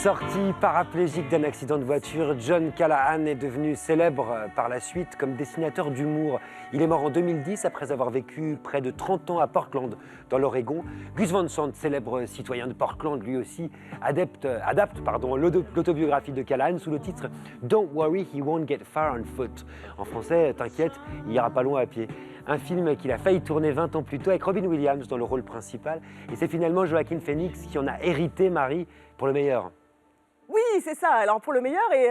Sorti paraplégique d'un accident de voiture, John Callahan est devenu célèbre par la suite comme dessinateur d'humour. Il est mort en 2010 après avoir vécu près de 30 ans à Portland, dans l'Oregon. Gus Van Sant, célèbre citoyen de Portland, lui aussi, adapte l'autobiographie de Callahan sous le titre « Don't worry, he won't get far on foot ». En français, t'inquiète, il ira pas loin à pied. Un film qu'il a failli tourner 20 ans plus tôt avec Robin Williams dans le rôle principal. Et c'est finalement Joaquin Phoenix qui en a hérité, Marie, pour le meilleur. Oui, c'est ça. Alors pour le meilleur et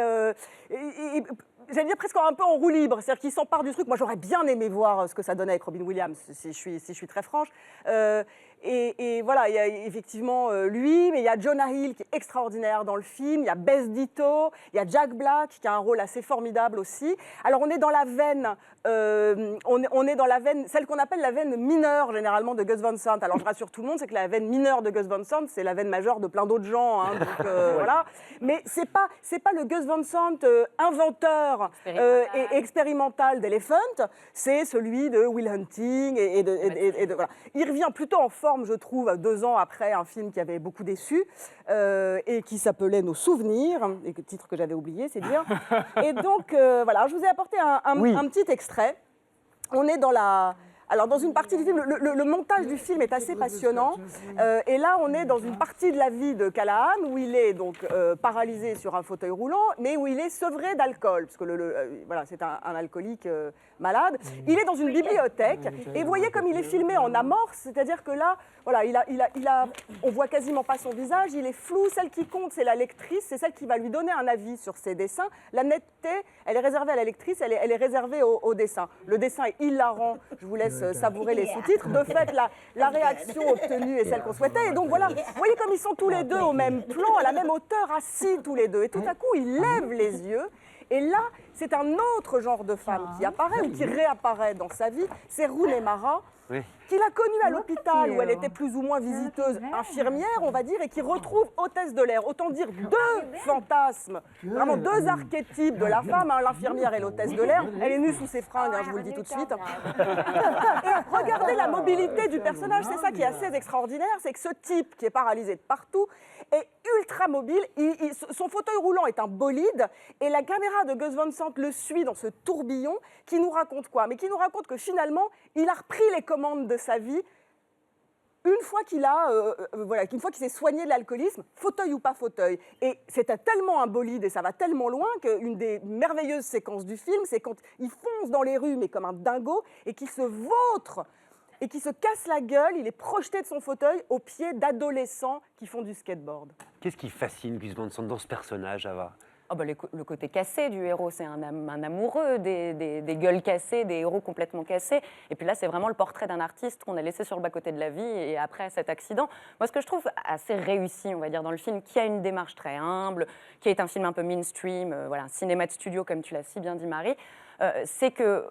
j'allais dire presque un peu en roue libre, c'est-à-dire qu'il s'empare du truc. Moi, j'aurais bien aimé voir ce que ça donnait avec Robin Williams, si je suis très franche. Et voilà, il y a effectivement lui, mais il y a Jonah Hill qui est extraordinaire dans le film, il y a Bess Ditto, il y a Jack Black qui a un rôle assez formidable aussi. Alors on est dans la veine, on est dans la veine, celle qu'on appelle la veine mineure généralement de Gus Van Sant. Alors je rassure tout le monde, c'est que la veine mineure de Gus Van Sant, c'est la veine majeure de plein d'autres gens, hein, donc voilà. Mais c'est pas le Gus Van Sant inventeur et expérimental d'Elephant, c'est celui de Will Hunting et de voilà. Il revient plutôt en forme, je trouve, 2 ans après un film qui avait beaucoup déçu et qui s'appelait Nos souvenirs, et le titre que j'avais oublié, c'est dire. Et donc, voilà, je vous ai apporté un petit extrait. On est dans la... Alors, dans une partie du film, le montage du film est assez passionnant. Et là, on est dans une partie de la vie de Callahan où il est donc paralysé sur un fauteuil roulant, mais où il est sevré d'alcool, parce que voilà, c'est un alcoolique malade. Il est dans une bibliothèque, et vous voyez comme il est filmé en amorce, c'est-à-dire que là, voilà, on voit quasiment pas son visage, il est flou. Celle qui compte, c'est la lectrice, c'est celle qui va lui donner un avis sur ses dessins. La netteté, elle est réservée à la lectrice, elle est réservée au dessin. Le dessin est hilarant, je vous laisse savourer les sous-titres. De fait, la réaction obtenue est celle qu'on souhaitait. Et donc voilà, vous voyez comme ils sont tous les deux au même plan, à la même hauteur, assis tous les deux. Et tout à coup, ils lèvent les yeux. Et là, c'est un autre genre de femme qui apparaît ou qui réapparaît dans sa vie. C'est Rooney Mara. Oui. Qu'il a connue à l'hôpital où elle était plus ou moins visiteuse, infirmière, on va dire, et qui retrouve hôtesse de l'air. Autant dire 2 fantasmes, vraiment 2 archétypes de la femme, hein, l'infirmière et l'hôtesse de l'air. Elle est nue sous ses fringues, hein, je vous le dis tout de suite. Et regardez la mobilité du personnage, c'est ça qui est assez extraordinaire, c'est que ce type qui est paralysé de partout est ultra mobile. Son fauteuil roulant est un bolide et la caméra de Gus Van Sant le suit dans ce tourbillon qui nous raconte quoi? Mais qui nous raconte que finalement, il a repris les commandes de sa vie une fois qu'il s'est soigné de l'alcoolisme, fauteuil ou pas fauteuil. Et c'était tellement un bolide et ça va tellement loin qu'une des merveilleuses séquences du film, c'est quand il fonce dans les rues, mais comme un dingo, et qu'il se vautre et qui se casse la gueule, il est projeté de son fauteuil aux pieds d'adolescents qui font du skateboard. Qu'est-ce qui fascine Gus Van Sant dans ce personnage, Ava? Oh bah le côté cassé du héros, c'est un amoureux des gueules cassées, des héros complètement cassés. Et puis là, c'est vraiment le portrait d'un artiste qu'on a laissé sur le bas-côté de la vie et après cet accident. Moi, ce que je trouve assez réussi, on va dire, dans le film, qui a une démarche très humble, qui est un film un peu mainstream, voilà, un cinéma de studio, comme tu l'as si bien dit, Marie, c'est que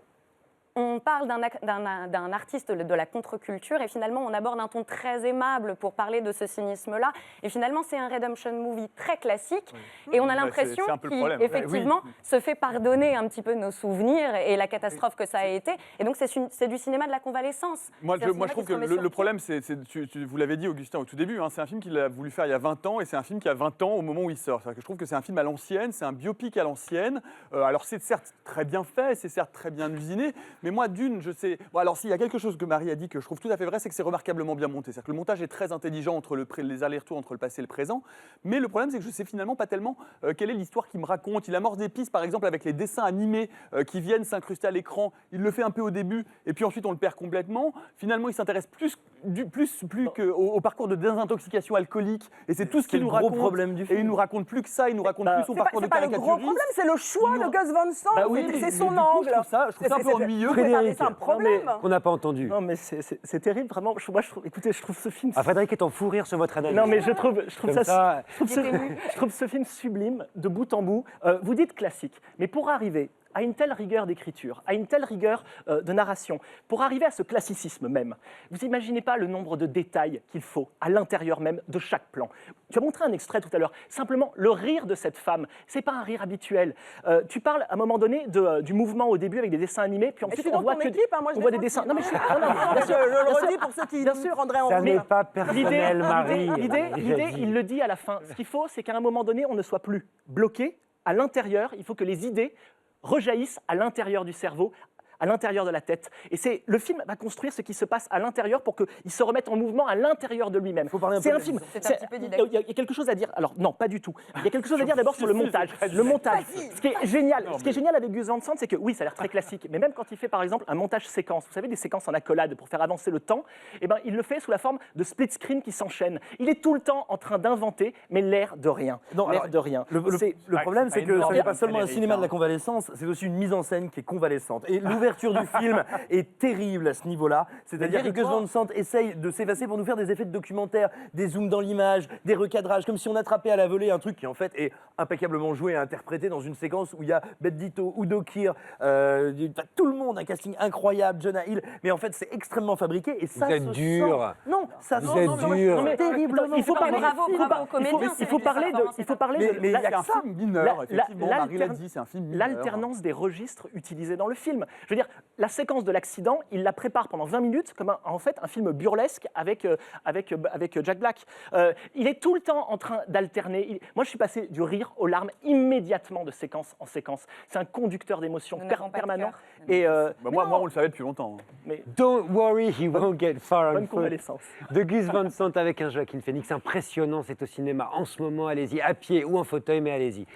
on parle d'un artiste de la contre-culture et finalement on aborde un ton très aimable pour parler de ce cynisme-là. Et finalement c'est un redemption movie très classique et on a l'impression qu'il effectivement se fait pardonner un petit peu nos souvenirs et la catastrophe que ça a été. Et donc c'est du cinéma de la convalescence. Moi je trouve que le problème, vous l'avez dit Augustin au tout début, hein, c'est un film qu'il a voulu faire il y a 20 ans et c'est un film qui a 20 ans au moment où il sort. Que je trouve que c'est un film à l'ancienne, c'est un biopic à l'ancienne. Alors c'est certes très bien fait, c'est certes très bien usiné, mais moi, je sais... Bon, alors, s'il y a quelque chose que Marie a dit que je trouve tout à fait vrai, c'est que c'est remarquablement bien monté. C'est-à-dire que le montage est très intelligent entre les allers-retours entre le passé et le présent. Mais le problème, c'est que je ne sais finalement pas tellement quelle est l'histoire qu'il me raconte. Il amorce des pistes, par exemple, avec les dessins animés qui viennent s'incruster à l'écran. Il le fait un peu au début, et puis ensuite, on le perd complètement. Finalement, il s'intéresse plus qu'au parcours de désintoxication alcoolique. Et c'est tout ce qu'il nous raconte. C'est le gros problème du film. Et il nous raconte plus que ça. Il nous raconte plus son parcours de caricaturiste. C'est pas le gros problème, c'est le choix de Gus Van Sant. C'est son angle. Je trouve ça un peu ennuyeux. C'est un problème. Qu'on n'a pas entendu. Non, mais c'est terrible, vraiment. Écoutez, je trouve ce film... Frédéric est en fou rire sur votre analyse. Non, mais je trouve ce film sublime, de bout en bout. Vous dites classique, mais pour arriver a une telle rigueur d'écriture, a une telle rigueur de narration, pour arriver à ce classicisme même. Vous n'imaginez pas le nombre de détails qu'il faut à l'intérieur même de chaque plan. Tu as montré un extrait tout à l'heure. Simplement, le rire de cette femme, c'est pas un rire habituel. Tu parles à un moment donné du mouvement au début avec des dessins animés, puis ensuite on voit que on voit des dessins. Non mais je le redis pour ceux qui nous prendraient en Ça route. n'est pas personnel, Marie. L'idée, il le dit à la fin. Ce qu'il faut, c'est qu'à un moment donné, on ne soit plus bloqué à l'intérieur. Il faut que les idées rejaillissent à l'intérieur du cerveau, à l'intérieur de la tête. Et le film va construire ce qui se passe à l'intérieur pour qu'il se remette en mouvement à l'intérieur de lui-même. C'est un film. C'est un petit peu didactique. Il y a quelque chose à dire. Alors non, pas du tout. Il y a quelque chose à dire d'abord sur le montage. Le montage. Ce qui est génial, avec Gus Van Sant, c'est que oui, ça a l'air très classique, mais même quand il fait par exemple un montage séquence, vous savez, des séquences en accolade pour faire avancer le temps, eh ben, il le fait sous la forme de split screen qui s'enchaînent. Il est tout le temps en train d'inventer, mais l'air de rien. L'air de rien. Le problème, c'est que ce n'est pas seulement un cinéma de la convalescence, c'est aussi une mise en scène qui est convalescente. Et l'ouverture du film est terrible à ce niveau-là. C'est-à-dire que Gus Van Sant essaye de s'effacer pour nous faire des effets de documentaire, des zooms dans l'image, des recadrages, comme si on attrapait à la volée un truc qui en fait est impeccablement joué et interprété dans une séquence où il y a Bette Ditto, Udo Kier, tout le monde, un casting incroyable, Jonah Hill, mais en fait c'est extrêmement fabriqué et ça Vous êtes se dur. sent. Non, ça Vous se êtes sent dur. terriblement. Il faut parler. Bravo aux comédiens, Il faut parler de. Mais il y a un film mineur, effectivement, Marie l'a dit, c'est un film mineur. L'alternance des registres utilisés dans le film. Je veux dire, la séquence de l'accident, il la prépare pendant 20 minutes comme en fait un film burlesque avec Jack Black. Il est tout le temps en train d'alterner. Moi, je suis passé du rire aux larmes immédiatement de séquence en séquence. C'est un conducteur d'émotions Nous n'avons pas de permanent. cœur. Et Moi, on le savait depuis longtemps. mais Don't worry, he won't get far on bonne foot. convalescence. De Gus Van Sant avec un Joaquin Phoenix impressionnant, c'est au cinéma en ce moment, allez-y, à pied ou en fauteuil, mais allez-y.